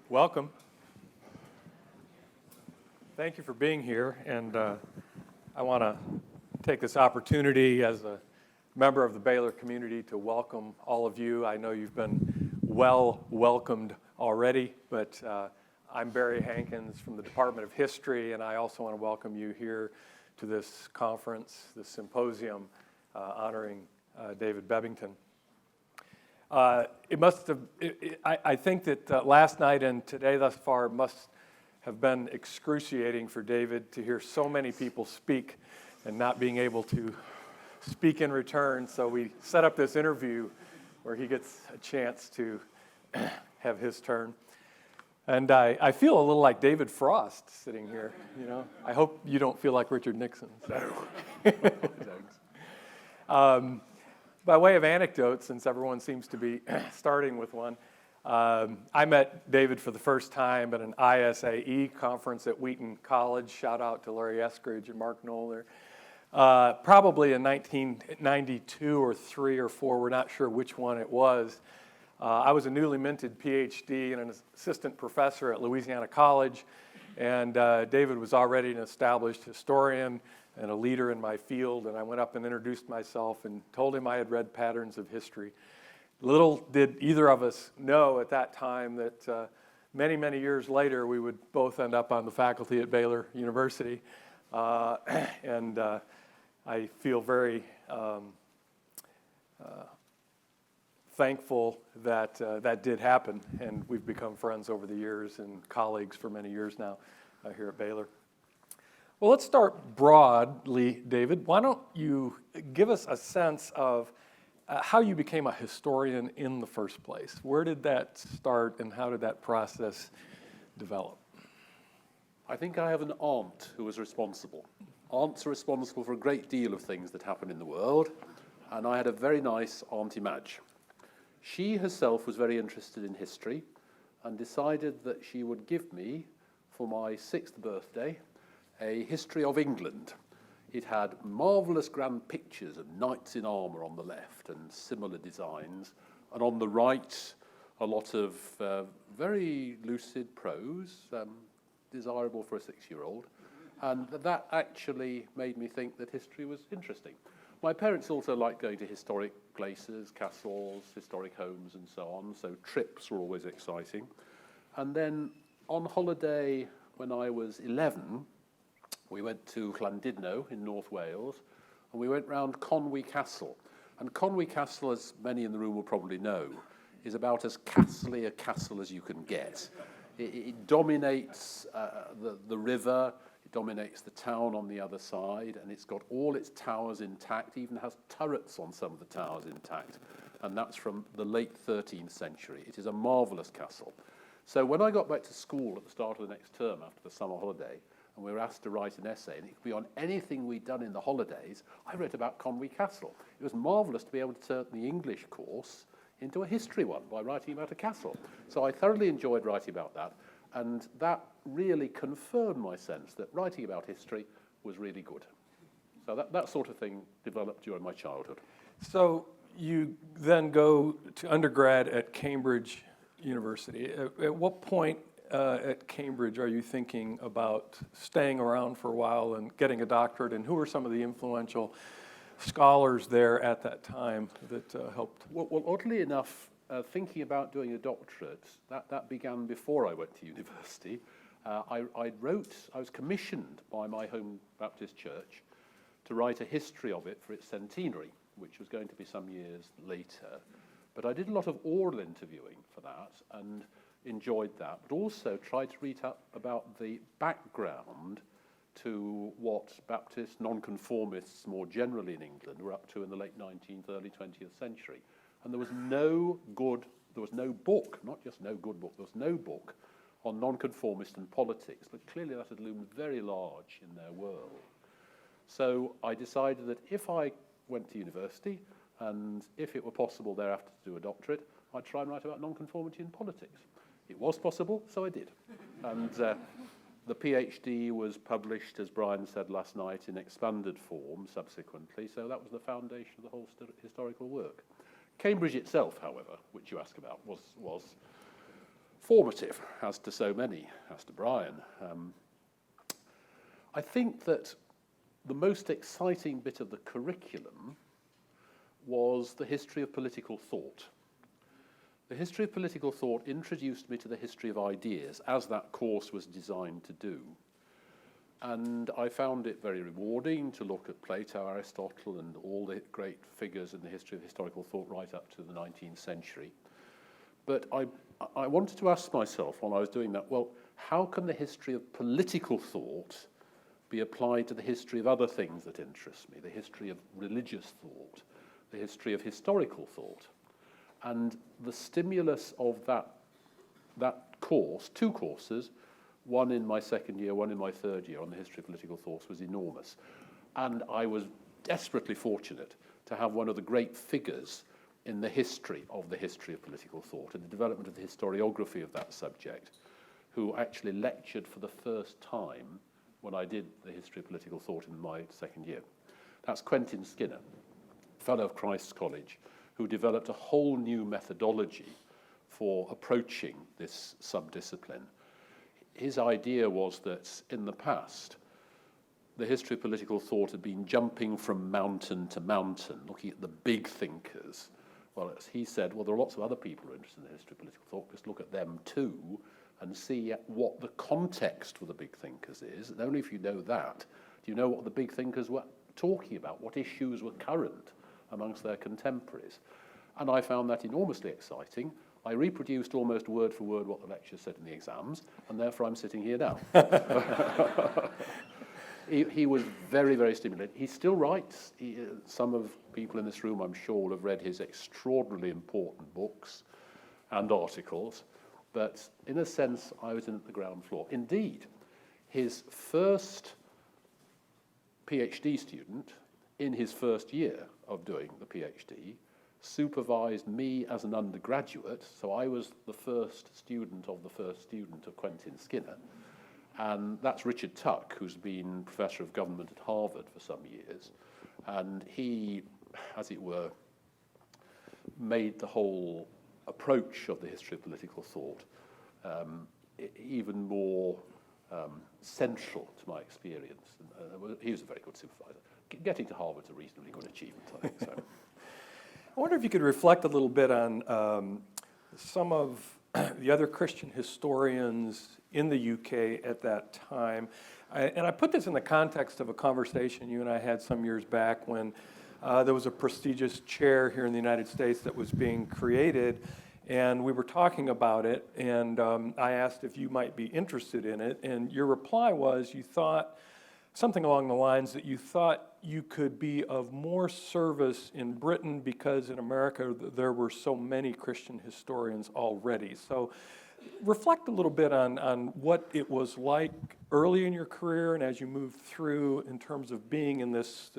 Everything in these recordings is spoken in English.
Welcome. Thank you for being here, and I want to take this opportunity as a member of the Baylor community to welcome all of you. I know you've been well welcomed already, but I'm Barry Hankins from the Department of History, and I also want to welcome you here to this conference, this symposium honoring David Bebbington. I think that last night and today thus far must have been excruciating for David to hear so many people speak and not being able to speak in return. So we set up this interview where he gets a chance to have his turn. And I feel a little like David Frost sitting here, you know. I hope you don't feel like Richard Nixon. So. By way of anecdote, since everyone seems to be starting with one, I met David for the first time at an ISAE conference at Wheaton College. Shout out to Larry Eskridge and Mark Knoll there. Probably in 1992 or 3 or 4, we're not sure which one it was. I was a newly minted PhD and an assistant professor at Louisiana College, and David was already an established historian and a leader in my field, and I went up and introduced myself and told him I had read Patterns of History. Little did either of us know at that time that many, many years later we would both end up on the faculty at Baylor University, and I feel very thankful that that did happen, and we've become friends over the years and colleagues for many years now here at Baylor. Well, let's start broadly, David. Why don't you give us a sense of how you became a historian in the first place? Where did that start, and how did that process develop? I think I have an aunt who was responsible. Aunts are responsible for a great deal of things that happen in the world, and I had a very nice Auntie Madge. She herself was very interested in history and decided that she would give me, for my 6th birthday, a history of England. It had marvellous grand pictures of knights in armour on the left and similar designs, and on the right a lot of very lucid prose, desirable for a 6-year-old, and that actually made me think that history was interesting. My parents also liked going to historic places, castles, historic homes and so on, so trips were always exciting. And then on holiday when I was 11, we went to Llandudno in North Wales, and we went round Conwy Castle. And Conwy Castle, as many in the room will probably know, is about as castle-y a castle as you can get. It dominates the river, it dominates the town on the other side, and it's got all its towers intact, even has turrets on some of the towers intact. And that's from the late 13th century. It is a marvellous castle. So when I got back to school at the start of the next term after the summer holiday, and we were asked to write an essay, and it could be on anything we'd done in the holidays, I wrote about Conwy Castle. It was marvellous to be able to turn the English course into a history one by writing about a castle. So I thoroughly enjoyed writing about that, and that really confirmed my sense that writing about history was really good. So that sort of thing developed during my childhood. So you then go to undergrad at Cambridge University. At what point at Cambridge are you thinking about staying around for a while and getting a doctorate, and who are some of the influential scholars there at that time that helped? Well, oddly enough, thinking about doing a doctorate, that began before I went to university. I was commissioned by my home Baptist church to write a history of it for its centenary, which was going to be some years later. But I did a lot of oral interviewing for that, and enjoyed that, but also tried to read up about the background to what Baptist nonconformists more generally in England were up to in the late 19th, early 20th century. And there was no book, not just no good book, there was no book on nonconformist and politics, but clearly that had loomed very large in their world. So I decided that if I went to university, and if it were possible thereafter to do a doctorate, I'd try and write about nonconformity in politics. It was possible, so I did. And the PhD was published, as Brian said last night, in expanded form subsequently, so that was the foundation of the whole historical work. Cambridge itself, however, which you ask about, was formative, as to so many, as to Brian. I think that the most exciting bit of the curriculum was the history of political thought. The history of political thought introduced me to the history of ideas, as that course was designed to do. And I found it very rewarding to look at Plato, Aristotle, and all the great figures in the history of historical thought right up to the 19th century. But I wanted to ask myself while I was doing that, well, how can the history of political thought be applied to the history of other things that interest me, the history of religious thought, the history of historical thought? And the stimulus of that course, two courses, one in my second year, one in my third year on the history of political thought, was enormous. And I was desperately fortunate to have one of the great figures in the history of political thought and the development of the historiography of that subject, who actually lectured for the first time when I did the history of political thought in my second year. That's Quentin Skinner, fellow of Christ's College, who developed a whole new methodology for approaching this subdiscipline. His idea was that in the past, the history of political thought had been jumping from mountain to mountain, looking at the big thinkers. Well, as he said, well, there are lots of other people who are interested in the history of political thought. Just look at them too and see what the context for the big thinkers is. And only if you know that, do you know what the big thinkers were talking about, what issues were current amongst their contemporaries. And I found that enormously exciting. I reproduced almost word for word what the lecturer said in the exams, and therefore I'm sitting here now. He was very, very stimulating. He still writes. Some of people in this room, I'm sure, will have read his extraordinarily important books and articles, but in a sense, I was in at the ground floor. Indeed, his first PhD student, in his first year of doing the PhD, supervised me as an undergraduate, so I was the first student of Quentin Skinner, and that's Richard Tuck, who's been Professor of Government at Harvard for some years, and he, as it were, made the whole approach of the history of political thought even more central to my experience. He was a very good supervisor. Getting to Harvard's a reasonably good achievement, I think so. I wonder if you could reflect a little bit on some of the other Christian historians in the UK at that time. And I put this in the context of a conversation you and I had some years back when there was a prestigious chair here in the United States that was being created, and we were talking about it, and I asked if you might be interested in it, and your reply was you thought something along the lines that you thought you could be of more service in Britain because in America there were so many Christian historians already. So reflect a little bit on what it was like early in your career and as you moved through in terms of being in this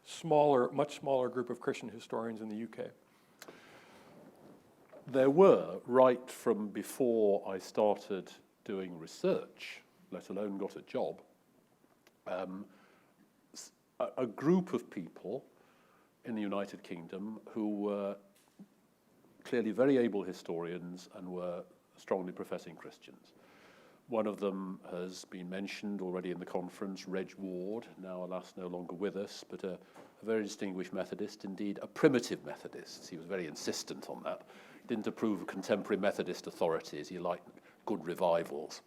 smaller, much smaller group of Christian historians in the UK. There were, right from before I started doing research, let alone got a job, a group of people in the United Kingdom who were clearly very able historians and were strongly professing Christians. One of them has been mentioned already in the conference, Reg Ward, now alas no longer with us, but a very distinguished Methodist, indeed a primitive Methodist. He was very insistent on that. He didn't approve of contemporary Methodist authorities. He liked good revivals.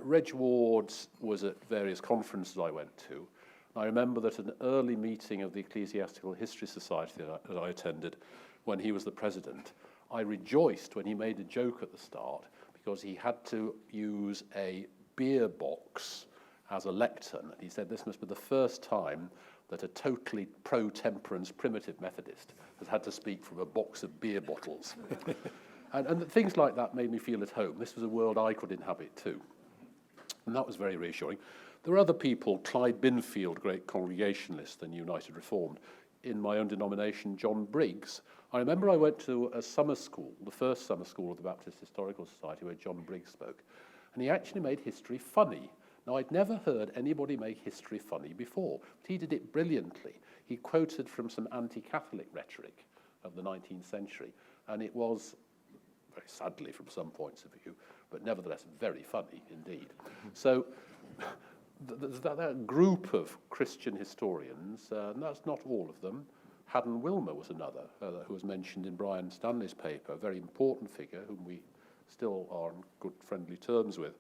Reg Ward was at various conferences I went to. I remember that at an early meeting of the Ecclesiastical History Society that I attended when he was the president, I rejoiced when he made a joke at the start because he had to use a beer box as a lectern. He said this must be the first time that a totally pro-temperance primitive Methodist has had to speak from a box of beer bottles. and things like that made me feel at home. This was a world I could inhabit too. And that was very reassuring. There were other people, Clyde Binfield, great Congregationalist and United Reformed, in my own denomination, John Briggs. I remember I went to a summer school, the first summer school of the Baptist Historical Society, where John Briggs spoke, and he actually made history funny. Now, I'd never heard anybody make history funny before, but he did it brilliantly. He quoted from some anti-Catholic rhetoric of the 19th century, and it was very sadly from some points of view, but nevertheless very funny indeed. So that group of Christian historians, and that's not all of them. Haddon Wilmer was another, who was mentioned in Brian Stanley's paper, a very important figure whom we still are on good friendly terms with.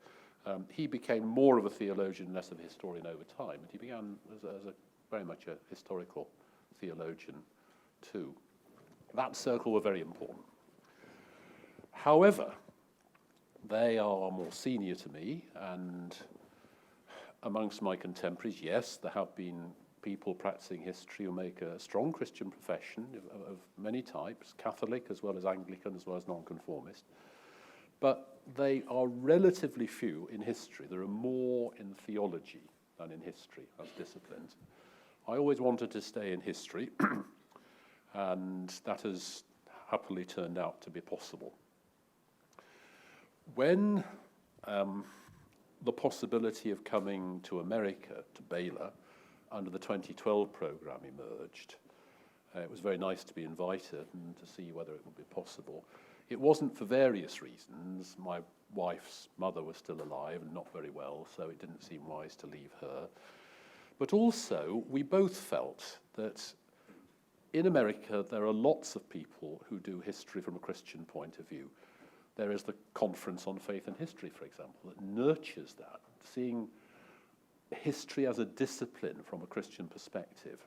He became more of a theologian, less of a historian over time, and he began as very much a historical theologian too. That circle were very important. However, they are more senior to me, and amongst my contemporaries, yes, there have been people practicing history who make a strong Christian profession of many types, Catholic as well as Anglican as well as nonconformist, but they are relatively few in history. There are more in theology than in history as disciplines. I always wanted to stay in history, and that has happily turned out to be possible. When the possibility of coming to America, to Baylor, under the 2012 program emerged, it was very nice to be invited and to see whether it would be possible. It wasn't for various reasons. My wife's mother was still alive and not very well, so it didn't seem wise to leave her. But also, we both felt that in America, there are lots of people who do history from a Christian point of view. There is the Conference on Faith and History, for example, that nurtures that, seeing history as a discipline from a Christian perspective,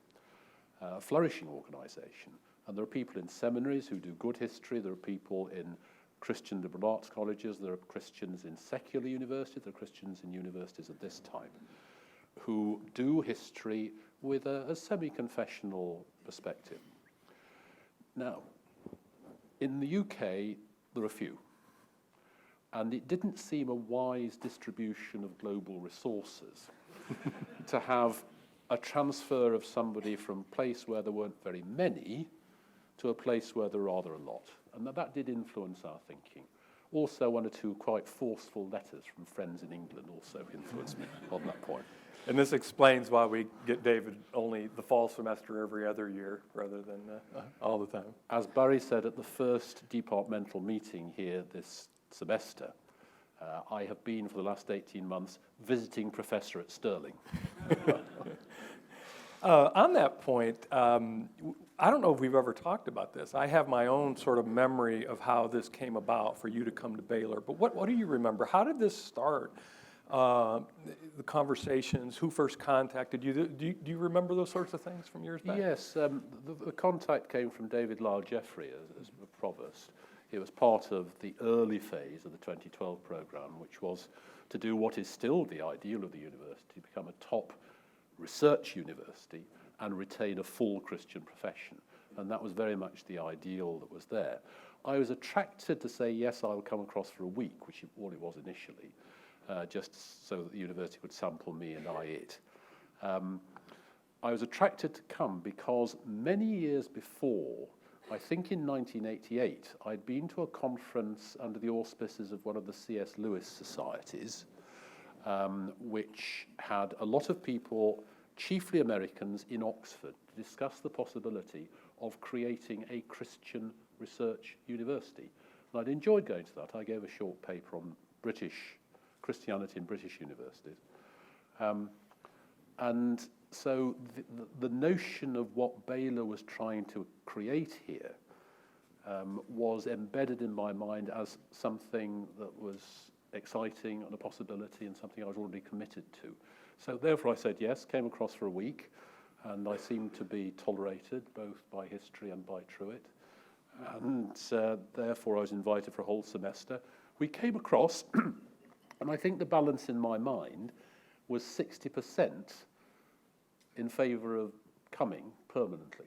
a flourishing organization. And there are people in seminaries who do good history. There are people in Christian liberal arts colleges. There are Christians in secular universities. There are Christians in universities of this type who do history with a semi-confessional perspective. Now, in the UK, there are few. And it didn't seem a wise distribution of global resources to have a transfer of somebody from a place where there weren't very many to a place where there are rather a lot. And that did influence our thinking. Also, one or two quite forceful letters from friends in England also influenced me on that point. And this explains why we get David only the fall semester every other year rather than all the time. As Barry said at the first departmental meeting here this semester, I have been for the last 18 months visiting professor at Stirling. On that point, I don't know if we've ever talked about this. I have my own sort of memory of how this came about for you to come to Baylor. But what do you remember? How did this start? The conversations, who first contacted you? Do you remember those sorts of things from years back? Yes, the contact came from David Lyle Jeffrey as a provost. It was part of the early phase of the 2012 program, which was to do what is still the ideal of the university, become a top research university and retain a full Christian profession. And that was very much the ideal that was there. I was attracted to say, yes, I'll come across for a week, which is all it was initially, just so that the university would sample me and I it. I was attracted to come because many years before, I think in 1988, I'd been to a conference under the auspices of one of the C.S. Lewis societies, which had a lot of people, chiefly Americans, in Oxford, to discuss the possibility of creating a Christian research university. And I'd enjoyed going to that. I gave a short paper on British Christianity in British universities. And so the notion of what Baylor was trying to create here was embedded in my mind as something that was exciting and a possibility and something I was already committed to. So therefore I said yes, came across for a week, and I seemed to be tolerated both by history and by Truett. And therefore I was invited for a whole semester. We came across, and I think the balance in my mind was 60% in favour of coming permanently,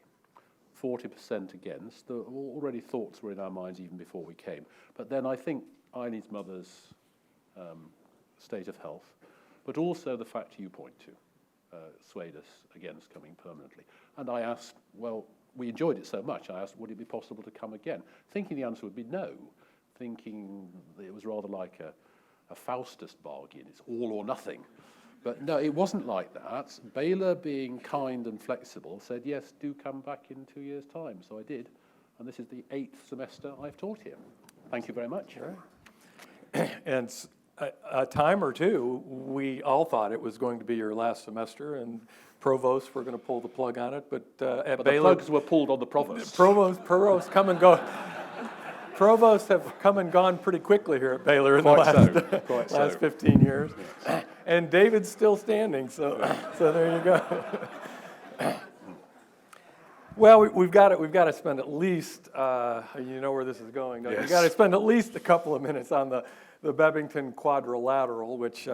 40% against. Already thoughts were in our minds even before we came. But then I think Eileen's mother's state of health, but also the fact you point to, swayed us against coming permanently. And I asked, well, we enjoyed it so much, I asked, would it be possible to come again? Thinking the answer would be no, thinking it was rather like a Faustus bargain, it's all or nothing. But no, it wasn't like that. Baylor, being kind and flexible, said, yes, do come back in 2 years' time. So I did. And this is the 8th semester I've taught here. Thank you very much. And a time or two, we all thought it was going to be your last semester, and provosts were going to pull the plug on it, but at But Baylor, the plugs were pulled on the provost. provosts come and go. Provosts have come and gone pretty quickly here at Baylor in the Quite last so. 15 years. And David's still standing, so there you go. Well, we've got to spend at least, you know where this is going, don't you? Yes. We've got to spend at least a couple of minutes on the Bebbington Quadrilateral, which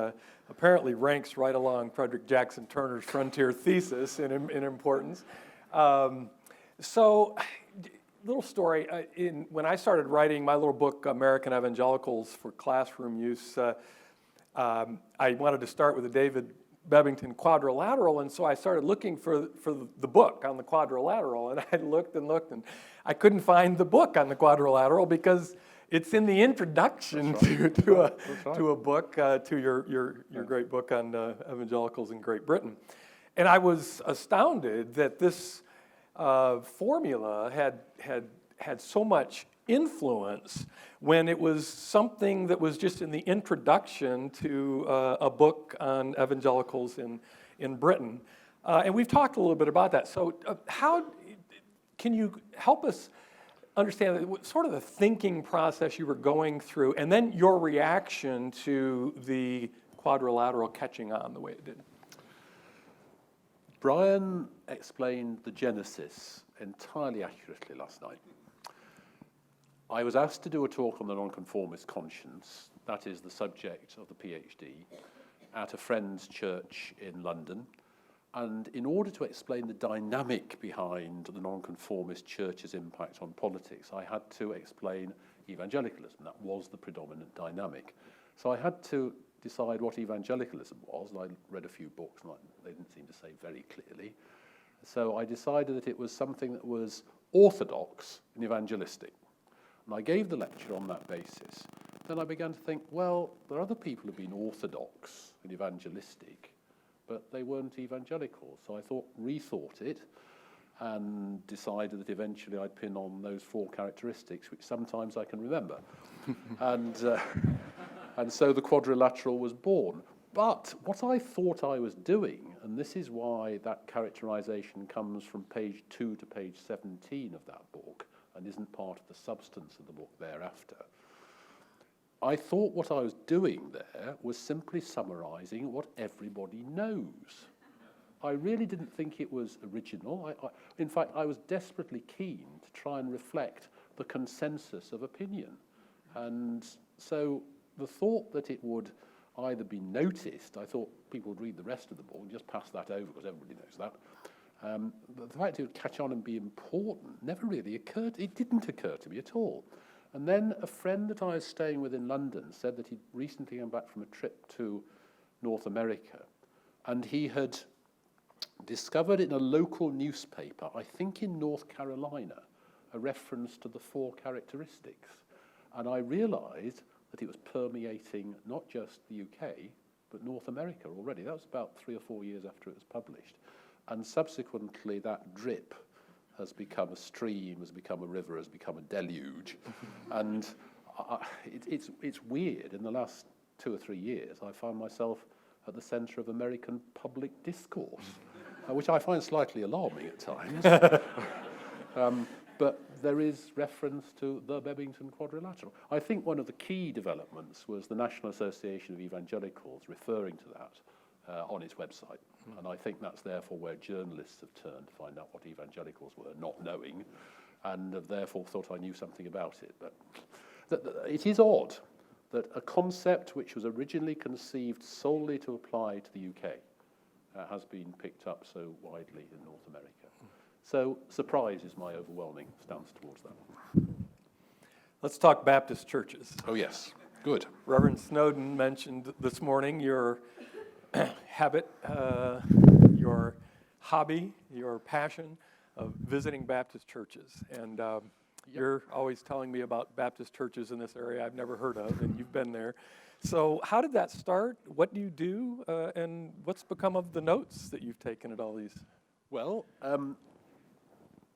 apparently ranks right along Frederick Jackson Turner's frontier thesis in importance. So, little story. When I started writing my little book, American Evangelicals for Classroom Use, I wanted to start with the David Bebbington Quadrilateral, and so I started looking for the book on the Quadrilateral, and I looked, and I couldn't find the book on the Quadrilateral because it's in the introduction to a book, to your great book on evangelicals in Great Britain. And I was astounded that this formula had so much influence when it was something that was just in the introduction to a book on evangelicals in Britain. And we've talked a little bit about that. So how can you help us understand sort of the thinking process you were going through, and then your reaction to the Quadrilateral catching on the way it did? Brian explained the genesis entirely accurately last night. I was asked to do a talk on the nonconformist conscience, that is the subject of the PhD, at a friend's church in London. And in order to explain the dynamic behind the nonconformist church's impact on politics, I had to explain evangelicalism. That was the predominant dynamic. So I had to decide what evangelicalism was, and I read a few books, and they didn't seem to say very clearly. So I decided that it was something that was orthodox and evangelistic. And I gave the lecture on that basis. Then I began to think, well, there are other people who've been orthodox and evangelistic, but they weren't evangelical. So I rethought it, and decided that eventually I'd pin on those 4 characteristics, which sometimes I can remember. And so the Quadrilateral was born. But what I thought I was doing, and this is why that characterization comes from page 2 to page 17 of that book, and isn't part of the substance of the book thereafter. I thought what I was doing there was simply summarizing what everybody knows. I really didn't think it was original. In fact, I was desperately keen to try and reflect the consensus of opinion. And so the thought that it would either be noticed, I thought people would read the rest of the book and just pass that over because everybody knows that. But the fact it would catch on and be important never really occurred. It didn't occur to me at all. And then a friend that I was staying with in London said that he'd recently come back from a trip to North America, and he had discovered in a local newspaper, I think in North Carolina, a reference to the 4 characteristics. And I realized that it was permeating not just the UK, but North America already. That was about 3 or 4 years after it was published. And subsequently, that drip has become a stream, has become a river, has become a deluge. And it's weird. In the last 2 or 3 years, I found myself at the centre of American public discourse, which I find slightly alarming at times. But there is reference to the Bebbington Quadrilateral. I think one of the key developments was the National Association of Evangelicals referring to that on its website. And I think that's therefore where journalists have turned to find out what evangelicals were, not knowing, and have therefore thought I knew something about it. But it is odd that a concept which was originally conceived solely to apply to the UK has been picked up so widely in North America. So surprise is my overwhelming stance towards that. Let's talk Baptist churches. Oh, yes. Good. Reverend Snowden mentioned this morning your habit, your hobby, your passion of visiting Baptist churches. And you're always telling me about Baptist churches in this area I've never heard of, and you've been there. So how did that start? What do you do? And what's become of the notes that you've taken at all these? Well,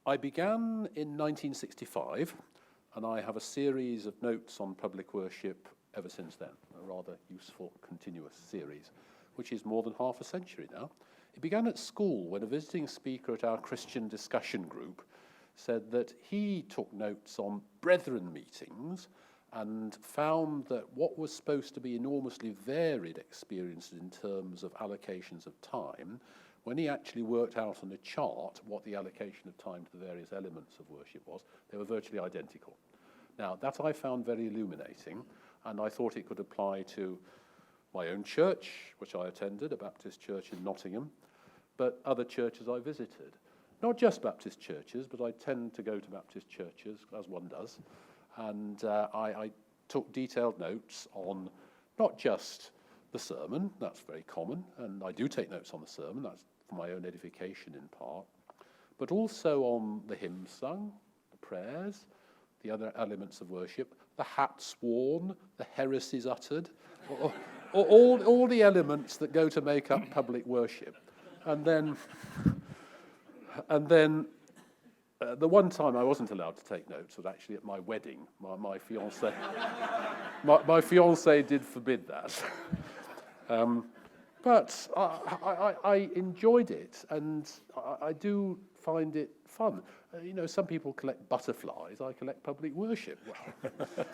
I began in 1965 And I have a series of notes on public worship ever since then, a rather useful, continuous series, which is more than half a century now. It began at school when a visiting speaker at our Christian discussion group said that he took notes on brethren meetings and found that what was supposed to be enormously varied experiences in terms of allocations of time, when he actually worked out on a chart what the allocation of time to the various elements of worship was, they were virtually identical. Now, that I found very illuminating, and I thought it could apply to my own church, which I attended, a Baptist church in Nottingham, but other churches I visited. Not just Baptist churches, but I tend to go to Baptist churches, as one does, and I took detailed notes on not just the sermon, that's very common, and I do take notes on the sermon, that's for my own edification in part, but also on the hymns sung, the prayers, the other elements of worship, the hats worn, the heresies uttered, all the elements that go to make up public worship. And then the one time I wasn't allowed to take notes was actually at my wedding. My fiancée, my fiancée did forbid that. But I enjoyed it, and I do find it fun. Some people collect butterflies. I collect public worship. Well,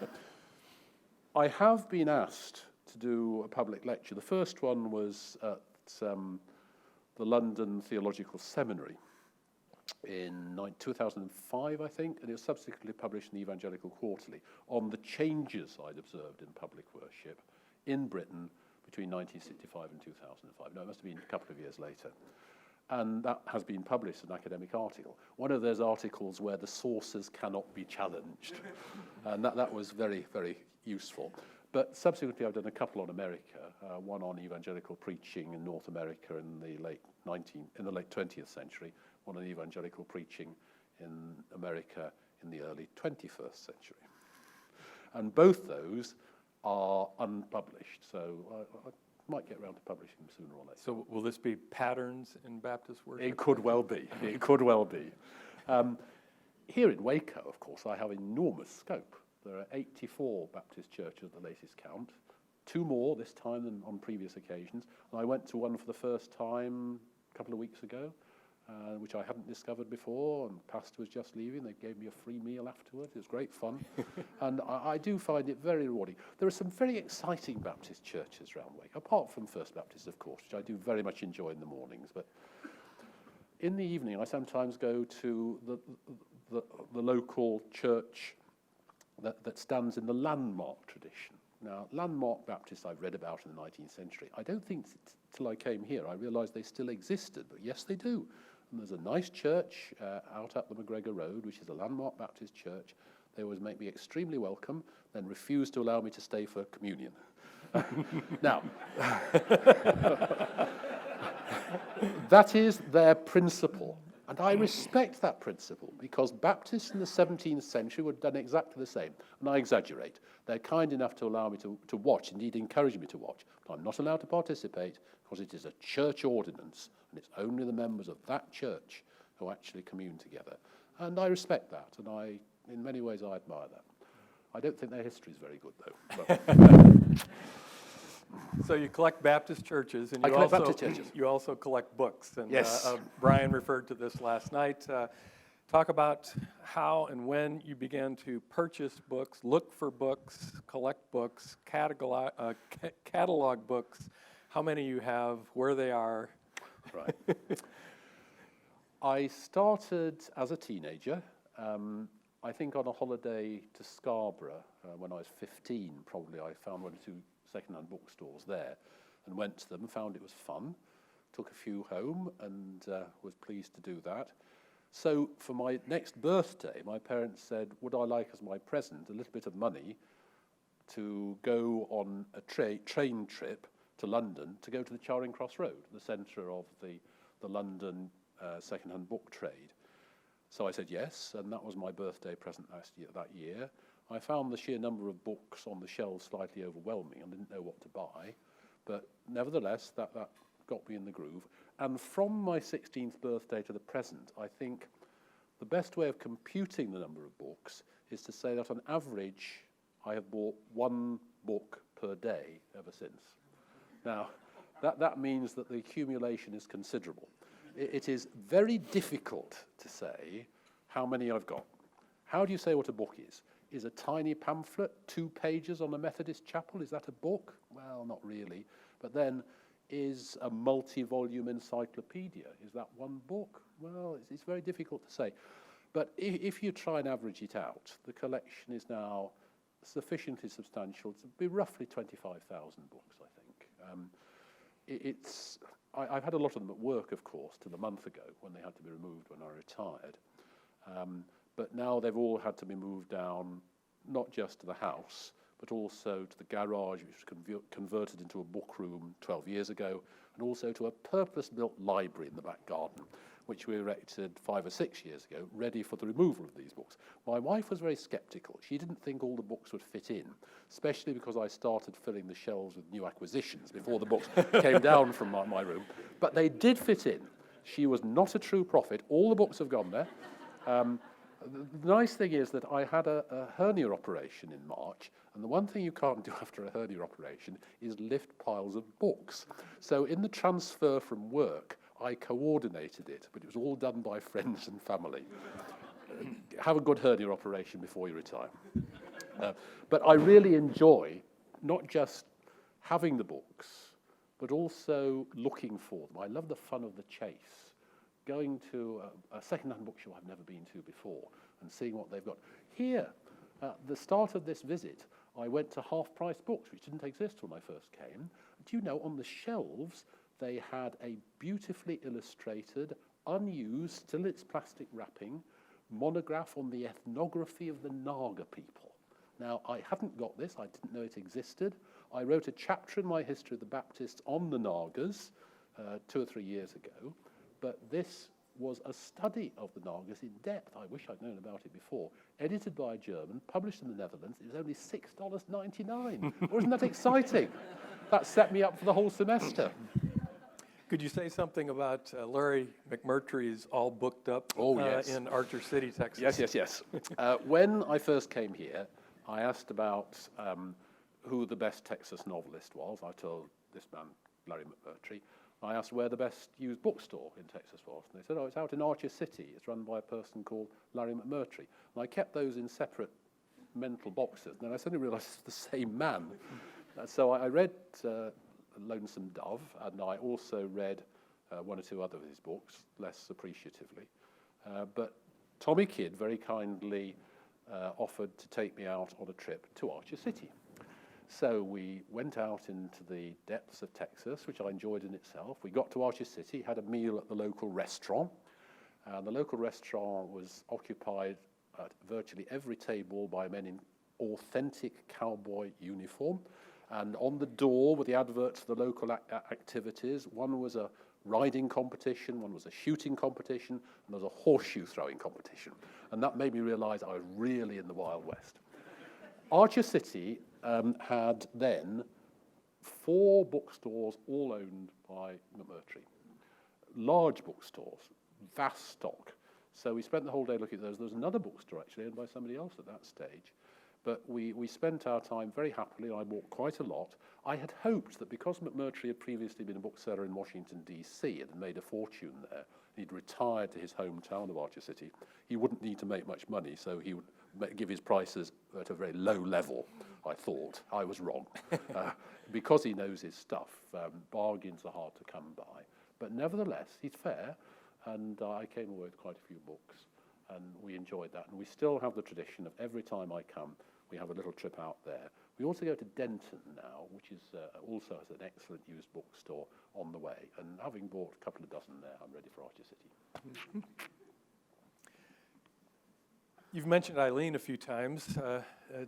I have been asked to do a public lecture. The first one was at the London Theological Seminary in 2005, I think, and it was subsequently published in the Evangelical Quarterly on the changes I'd observed in public worship in Britain between 1965 and 2005. No, it must have been a couple of years later. And that has been published as an academic article. One of those articles where the sources cannot be challenged. And that was very, very useful. But subsequently, I've done a couple on America, one on evangelical preaching in North America in the late 20th century, one on evangelical preaching in America in the early 21st century. And both those are unpublished, so I might get around to publishing them sooner or later. So will this be patterns in Baptist worship? It could well be. It could well be. Here in Waco, of course, I have enormous scope. There are 84 Baptist churches at the latest count, 2 more this time than on previous occasions. And I went to one for the first time a couple of weeks ago, which I hadn't discovered before, and the pastor was just leaving. They gave me a free meal afterwards. It was great fun. And I do find it very rewarding. There are some very exciting Baptist churches around Waco, apart from First Baptist, of course, which I do very much enjoy in the mornings. But in the evening, I sometimes go to the local church that stands in the landmark tradition. Now, landmark Baptists I've read about in the 19th century. I don't think till I came here I realised they still existed, but yes, they do. And there's a nice church out up the McGregor Road, which is a landmark Baptist church. They always make me extremely welcome, then refuse to allow me to stay for communion. Now, that is their principle. And I respect that principle, because Baptists in the 17th century would have done exactly the same. And I exaggerate. They're kind enough to allow me to watch, indeed encourage me to watch. But I'm not allowed to participate because it is a church ordinance, and it's only the members of that church who actually commune together. And I respect that, and in many ways I admire that. I don't think their history is very good, though. So you collect Baptist churches, and you also collect books. And yes. Brian referred to this last night. Talk about how and when you began to purchase books, look for books, collect books, catalog books, how many you have, where they are. Right. I started as a teenager, I think on a holiday to Scarborough when I was 15, probably. I found 1 or 2 second-hand bookstores there and went to them and found it was fun. Took a few home and was pleased to do that. So for my next birthday, my parents said, would I like as my present a little bit of money to go on a train trip to London to go to the Charing Cross Road, the centre of the London second-hand book trade. So I said yes, and that was my birthday present that year. I found the sheer number of books on the shelves slightly overwhelming and didn't know what to buy, but nevertheless, that got me in the groove. And from my 16th birthday to the present, I think The best way of computing the number of books is to say that on average, I have bought one book per day ever since. Now, that means that the accumulation is considerable. It is very difficult to say how many I've got. How do you say what a book is? Is a tiny pamphlet 2 pages on a Methodist chapel, is that a book? Well, not really. But then, is a multi-volume encyclopedia, is that one book? Well, it's very difficult to say. But if you try and average it out, the collection is now sufficiently substantial to be roughly 25,000 books, I think. I've had a lot of them at work, of course, till a month ago when they had to be removed when I retired. But now they've all had to be moved down, not just to the house, but also to the garage, which was converted into a book room 12 years ago, and also to a purpose-built library in the back garden, which we erected 5 or 6 years ago, ready for the removal of these books. My wife was very sceptical. She didn't think all the books would fit in, especially because I started filling the shelves with new acquisitions before the books came down from my room. But they did fit in. She was not a true prophet. All the books have gone there. The nice thing is that I had a hernia operation in March, and the one thing you can't do after a hernia operation is lift piles of books. So in the transfer from work, I coordinated it, but it was all done by friends and family. Have a good hernia operation before you retire. But I really enjoy not just having the books, but also looking for them. I love the fun of the chase. Going to a second-hand bookshop I've never been to before and seeing what they've got. Here, at the start of this visit, I went to half-price books, which didn't exist when I first came. Do you know, on the shelves, they had a beautifully illustrated, unused, still its plastic wrapping, monograph on the ethnography of the Naga people. Now, I hadn't got this. I didn't know it existed. I wrote a chapter in my History of the Baptists on the Nagas 2 or 3 years ago. But this was a study of the Nagas in depth. I wish I'd known about it before. Edited by a German, published in the Netherlands. It was only $6.99. Wasn't that exciting? That set me up for the whole semester. Could you say something about Larry McMurtry's All Booked Up in Archer City, Texas? Yes. When I first came here, I asked about who the best Texas novelist was. I told this man, Larry McMurtry. I asked where the best used bookstore in Texas was. And they said, oh, it's out in Archer City. It's run by a person called Larry McMurtry. And I kept those in separate mental boxes. And then I suddenly realized it's the same man. So I read Lonesome Dove, and I also read 1 or 2 other of his books, less appreciatively. But Tommy Kidd very kindly offered to take me out on a trip to Archer City. So we went out into the depths of Texas, which I enjoyed in itself. We got to Archer City, had a meal at the local restaurant. And the local restaurant was occupied at virtually every table by men in authentic cowboy uniform. And on the door were the adverts for the local activities. One was a riding competition, one was a shooting competition, and there was a horseshoe throwing competition. And that made me realize I was really in the Wild West. Archer City had then 4 bookstores all owned by McMurtry. Large bookstores, vast stock. So we spent the whole day looking at those. There was another bookstore actually owned by somebody else at that stage. But we spent our time very happily. I bought quite a lot. I had hoped that because McMurtry had previously been a bookseller in Washington, D.C. and had made a fortune there, he'd retired to his hometown of Archer City, he wouldn't need to make much money, so he would give his prices at a very low level, I thought. I was wrong. Because he knows his stuff, bargains are hard to come by. But nevertheless, he's fair, and I came away with quite a few books, and we enjoyed that. And we still have the tradition of every time I come, we have a little trip out there. We also go to Denton now, which is also has an excellent used bookstore on the way. And having bought a couple of dozen there, I'm ready for Archer City. You've mentioned Eileen a few times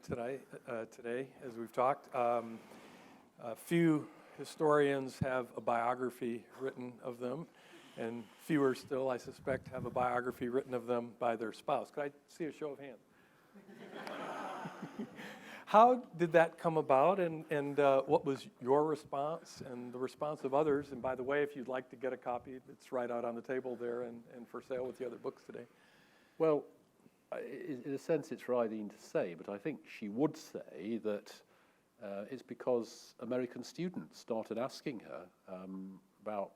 today, as we've talked. A few historians have a biography written of them, and fewer still, I suspect, have a biography written of them by their spouse. Could I see a show of hands? How did that come about, and what was your response and the response of others? And by the way, if you'd like to get a copy, it's right out on the table there and for sale with the other books today. Well, in a sense it's for Eileen to say, but I think she would say that it's because American students started asking her about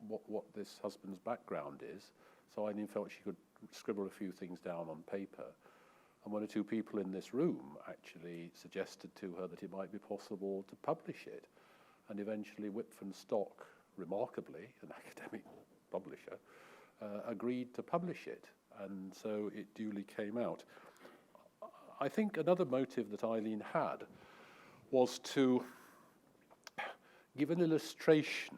what this husband's background is. So Eileen felt she could scribble a few things down on paper. And one or two people in this room actually suggested to her that it might be possible to publish it. And eventually Whitford Stock, remarkably, an academic publisher, agreed to publish it. And so it duly came out. I think another motive that Eileen had was to give an illustration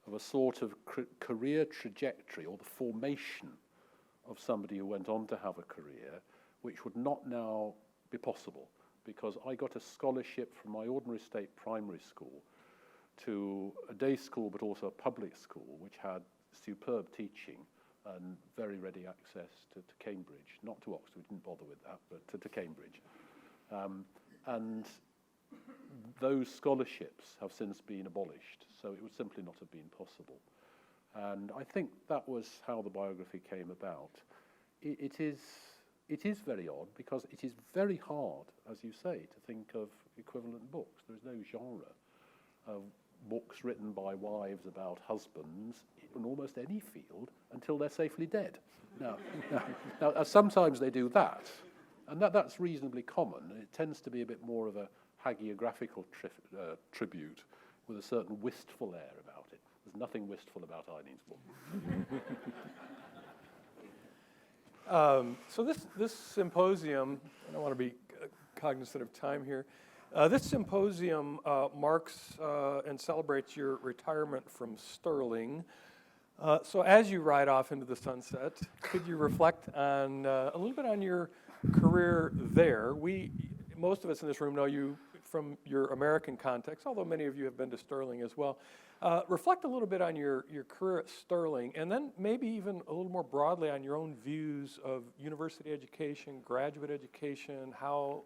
of a sort of career trajectory, or the formation of somebody who went on to have a career, which would not now be possible, because I got a scholarship from my ordinary state primary school to a day school, but also a public school, which had superb teaching and very ready access to Cambridge, not to Oxford, we didn't bother with that, but to Cambridge. And those scholarships have since been abolished, so it would simply not have been possible. And I think that was how the biography came about. It is very odd, because it is very hard, as you say, to think of equivalent books. There is no genre of books written by wives about husbands in almost any field until they're safely dead. Now, sometimes they do that, and that's reasonably common. It tends to be a bit more of a hagiographical tribute with a certain wistful air about it. There's nothing wistful about Eileen's book. So this symposium, and I want to be cognizant of time here, this symposium marks and celebrates your retirement from Stirling. So as you ride off into the sunset, could you reflect on a little bit on your career there? Most of us in this room know you from your American context, although many of you have been to Stirling as well. Reflect a little bit on your career at Stirling, and then maybe even a little more broadly on your own views of university education, graduate education, how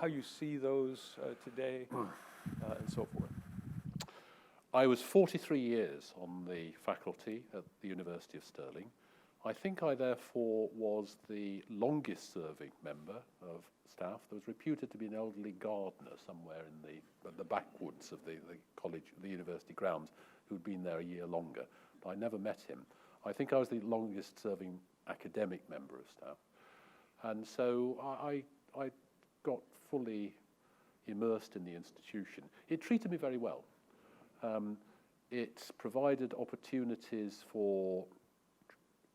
you see those today, and so forth. I was 43 years on the faculty at the University of Stirling. I think I therefore was the longest serving member of staff. There was reputed to be an elderly gardener somewhere in the backwoods of the college, the university grounds, who'd been there a year longer, but I never met him. I think I was the longest serving academic member of staff. And so I got fully immersed in the institution. It treated me very well. It provided opportunities for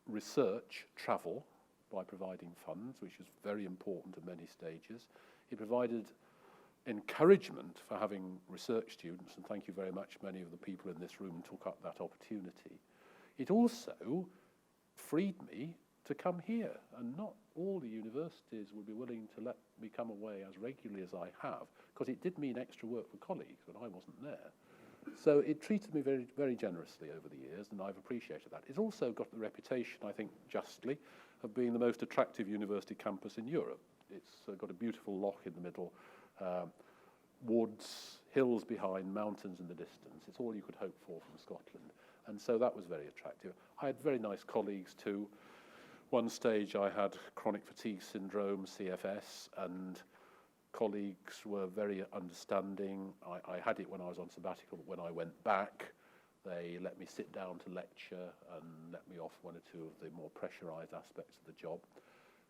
research, travel, by providing funds, which is very important at many stages. It provided encouragement for having research students, and thank you very much, many of the people in this room took up that opportunity. It also freed me to come here, and not all the universities would be willing to let me come away as regularly as I have, because it did mean extra work for colleagues when I wasn't there. So it treated me very, very generously over the years, and I've appreciated that. It's also got the reputation, I think justly, of being the most attractive university campus in Europe. It's got a beautiful loch in the middle, woods, hills behind, mountains in the distance. It's all you could hope for from Scotland. And so that was very attractive. I had very nice colleagues too. One stage I had chronic fatigue syndrome, CFS, and colleagues were very understanding. I had it when I was on sabbatical, but when I went back, they let me sit down to lecture and let me off one or two of the more pressurized aspects of the job.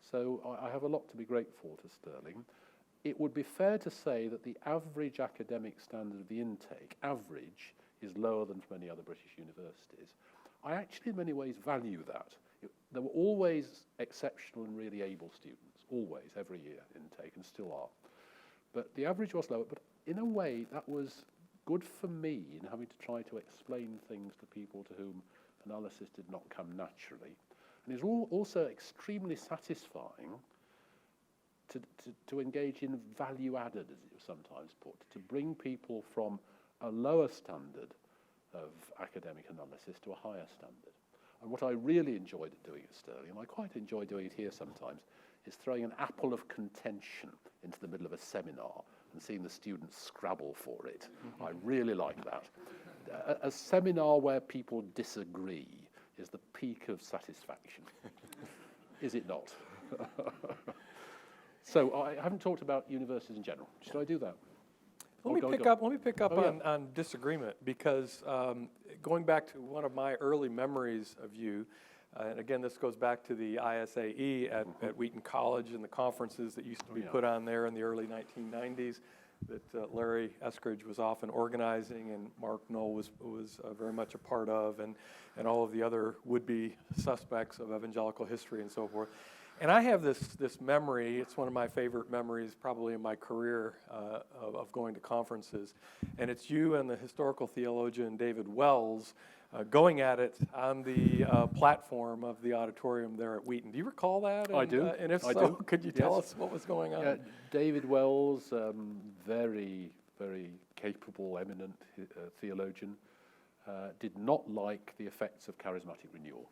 So I have a lot to be grateful to Stirling. It would be fair to say that the average academic standard of the intake, average, is lower than for many other British universities. I actually in many ways value that. There were always exceptional and really able students, always, every year intake, and still are. But the average was lower, but in a way that was good for me in having to try to explain things to people to whom analysis did not come naturally. And it's also extremely satisfying to engage in value added, as it was sometimes put, to bring people from a lower standard of academic analysis to a higher standard. And what I really enjoyed doing at Stirling, and I quite enjoy doing it here sometimes, is throwing an apple of contention into the middle of a seminar and seeing the students scrabble for it. I really like that. A seminar where people disagree is the peak of satisfaction. Is it not? So I haven't talked about universities in general. Should I do that? Let me pick up on disagreement, because going back to one of my early memories of you, and again, this goes back to the ISAE at Wheaton College and the conferences that used to be put on there in the early 1990s that Larry Eskridge was often organizing and Mark Knoll was very much a part of, and all of the other would-be suspects of evangelical history and so forth. And I have this memory, it's one of my favorite memories probably in my career of going to conferences, and it's you and the historical theologian David Wells going at it on the platform of the auditorium there at Wheaton. Do you recall that? I do. And if I so, do. could you tell us what was going on? David Wells, very, very capable, eminent theologian, did not like the effects of charismatic renewal.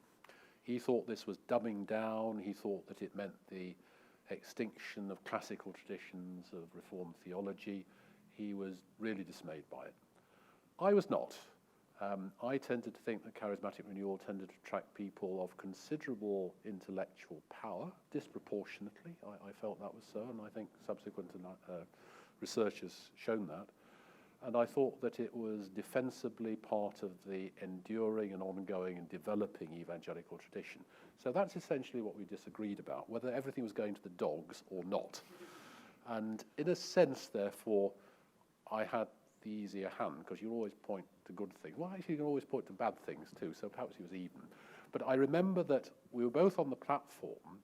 He thought this was dumbing down. He thought that it meant the extinction of classical traditions of Reformed theology. He was really dismayed by it. I was not. I tended to think that charismatic renewal tended to attract people of considerable intellectual power, disproportionately. I felt that was so, and I think subsequent research has shown that. And I thought that it was defensibly part of the enduring and ongoing and developing evangelical tradition. So that's essentially what we disagreed about, whether everything was going to the dogs or not. And in a sense, therefore, I had the easier hand, because you always point to good things. Well, actually, you can always point to bad things too, so perhaps he was even. But I remember that we were both on the platform,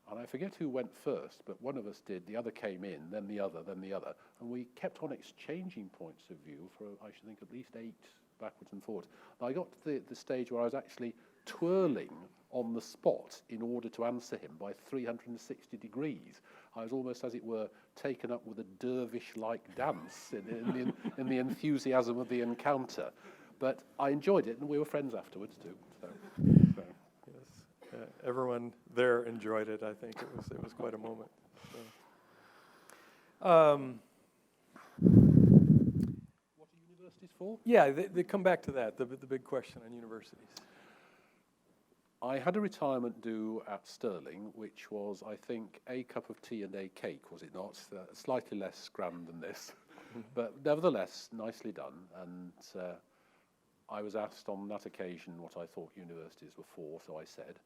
and I forget who went first, but one of us did, the other came in, then the other, and we kept on exchanging points of view for, I should think, at least 8 backwards and forwards. And I got to the stage where I was actually twirling on the spot in order to answer him by 360 degrees. I was almost, as it were, taken up with a dervish-like dance in the enthusiasm of the encounter. But I enjoyed it, and we were friends afterwards too. So. Yes, everyone there enjoyed it. I think it was quite a moment. So. What are universities for? Yeah, they come back to that, the big question on universities. I had a retirement due at Stirling, which was, I think, a cup of tea and a cake, was it not? Slightly less grand than this, but nevertheless, nicely done. And I was asked on that occasion what I thought universities were for, so I said.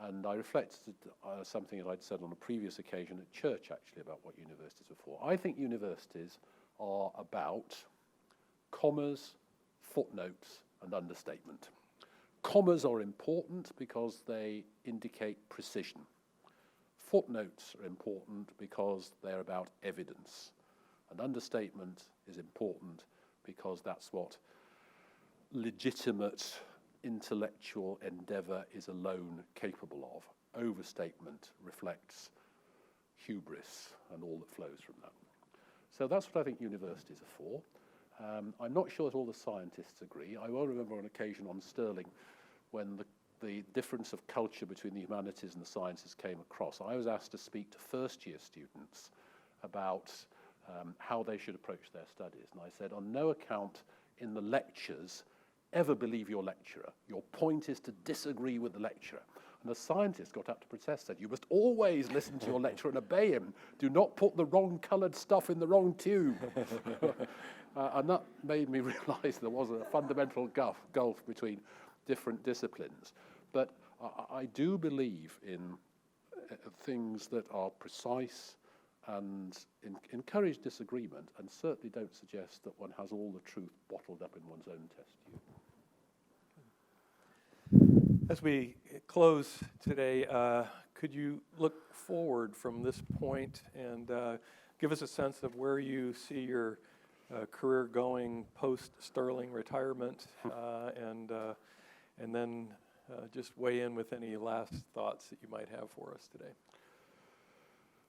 And I reflected something that I'd said on a previous occasion at church, actually, about what universities were for. I think universities are about commas, footnotes, and understatement. Commas are important because they indicate precision. Footnotes are important because they're about evidence. And understatement is important because that's what legitimate intellectual endeavour is alone capable of. Overstatement reflects hubris and all that flows from that. So that's what I think universities are for. I'm not sure that all the scientists agree. I well remember an occasion on Stirling when the difference of culture between the humanities and the sciences came across. I was asked to speak to first-year students about how they should approach their studies. And I said, on no account in the lectures ever believe your lecturer. Your point is to disagree with the lecturer. And the scientist got up to protest, said, you must always listen to your lecturer and obey him. Do not put the wrong coloured stuff in the wrong tube. And that made me realise there was a fundamental gulf between different disciplines. But I do believe in things that are precise and encourage disagreement, and certainly don't suggest that one has all the truth bottled up in one's own test tube. As we close today, could you look forward from this point and give us a sense of where you see your career going post-Stirling retirement, and then just weigh in with any last thoughts that you might have for us today?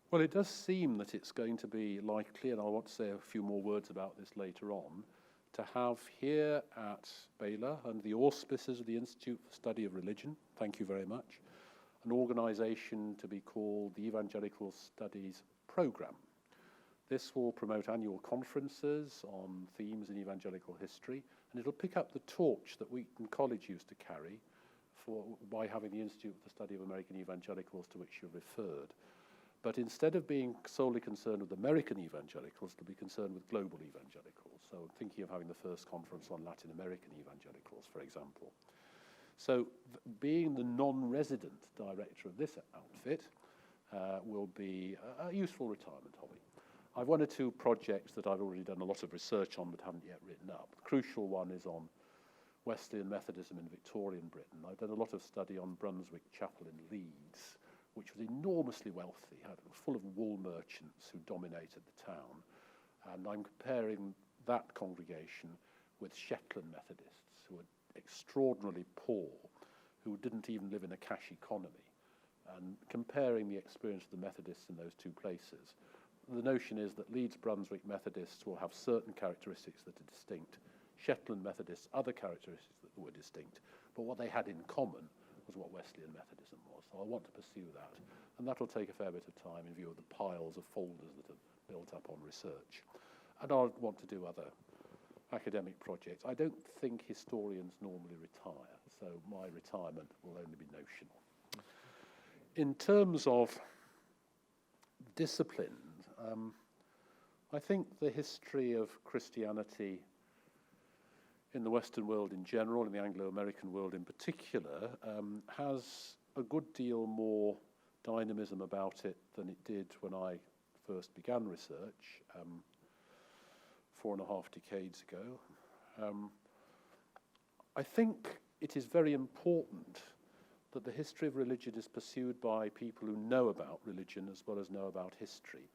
Well, it does seem that it's going to be likely, and I want to say a few more words about this later on, to have here at Baylor, under the auspices of the Institute for Study of Religion, thank you very much, an organisation to be called the Evangelical Studies Programme. This will promote annual conferences on themes in evangelical history, and it'll pick up the torch that Wheaton College used to carry by having the Institute for the Study of American Evangelicals, to which you referred. But instead of being solely concerned with American evangelicals, to be concerned with global evangelicals. So I'm thinking of having the first conference on Latin American evangelicals, for example. So being the non-resident director of this outfit will be a useful retirement hobby. I've one or two projects that I've already done a lot of research on but haven't yet written up. The crucial one is on Wesleyan Methodism in Victorian Britain. I've done a lot of study on Brunswick Chapel in Leeds, which was enormously wealthy, full of wool merchants who dominated the town. And I'm comparing that congregation with Shetland Methodists, who were extraordinarily poor, who didn't even live in a cash economy, and comparing the experience of the Methodists in those two places. The notion is that Leeds Brunswick Methodists will have certain characteristics that are distinct, Shetland Methodists other characteristics that were distinct, but what they had in common was what Wesleyan Methodism was. So I want to pursue that, and that'll take a fair bit of time in view of the piles of folders that are built up on research. And I'll want to do other academic projects. I don't think historians normally retire, so my retirement will only be notional. In terms of disciplines, I think the history of Christianity in the Western world in general, in the Anglo-American world in particular, has a good deal more dynamism about it than it did when I first began research 4.5 decades ago. I think it is very important that the history of religion is pursued by people who know about religion as well as know about history.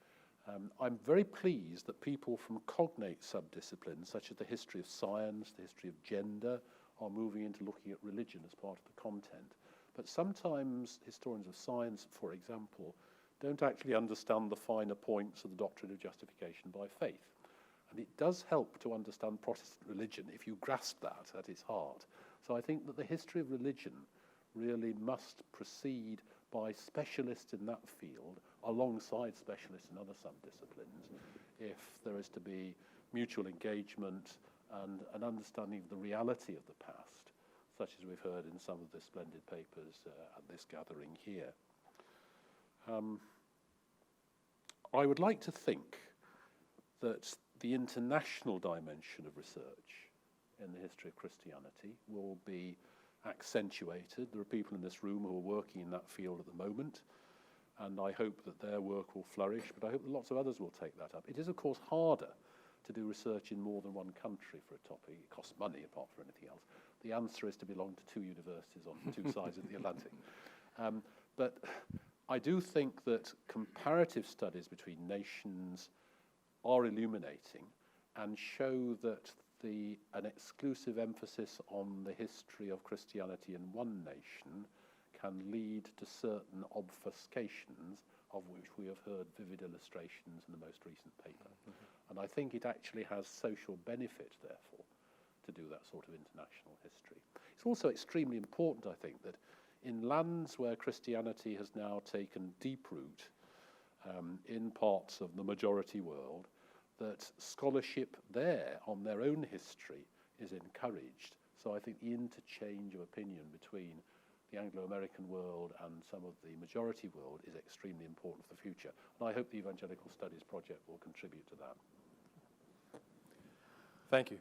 I'm very pleased that people from cognate subdisciplines, such as the history of science, the history of gender, are moving into looking at religion as part of the content. But sometimes historians of science, for example, don't actually understand the finer points of the doctrine of justification by faith. And it does help to understand Protestant religion if you grasp that at its heart. So I think that the history of religion really must proceed by specialists in that field alongside specialists in other subdisciplines if there is to be mutual engagement and an understanding of the reality of the past, such as we've heard in some of the splendid papers at this gathering here. I would like to think that the international dimension of research in the history of Christianity will be accentuated. There are people in this room who are working in that field at the moment, and I hope that their work will flourish, but I hope that lots of others will take that up. It is, of course, harder to do research in more than one country for a topic. It costs money apart from anything else. The answer is to belong to 2 universities on 2 sides of the Atlantic. But I do think that comparative studies between nations are illuminating and show that an exclusive emphasis on the history of Christianity in one nation can lead to certain obfuscations, of which we have heard vivid illustrations in the most recent paper. And I think it actually has social benefit, therefore, to do that sort of international history. It's also extremely important, I think, that in lands where Christianity has now taken deep root in parts of the majority world, that scholarship there on their own history is encouraged. So I think the interchange of opinion between the Anglo-American world and some of the majority world is extremely important for the future. And I hope the Evangelical Studies project will contribute to that. Thank you.